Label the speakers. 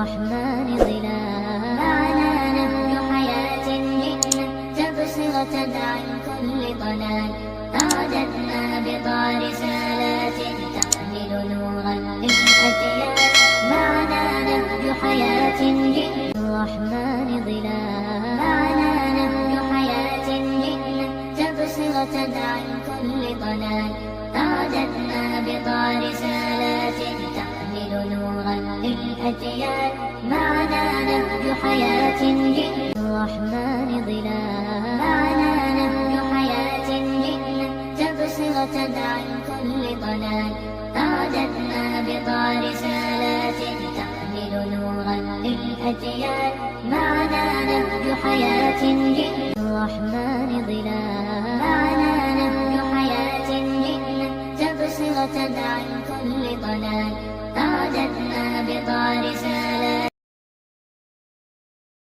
Speaker 1: الرحمن ظلال. معنا نهج حياة جئنا تبصرة عن كل ضلال. أعددنا بضع رسالات تحمل نورا للأجيال. معنا نهج حياة جئنا الرحمن ظلال. معنا نهج حياة جئنا تبصرة عن كل ضلال. أعددنا بضع رسالات تحمل نورا للأجيال. معنا نهج حياة جئنا الرحمن ظلال. معنا نهج حياة جئنا تبصرة عن كل ضلال. أعددنا بضع رسالات تحمل نورا للأجيال. معنا نهج حياة جئنا الرحمن ظلال. معنا نهج حياة جئنا تبصرة عن كل ضلال. أعددنا بضع رسالات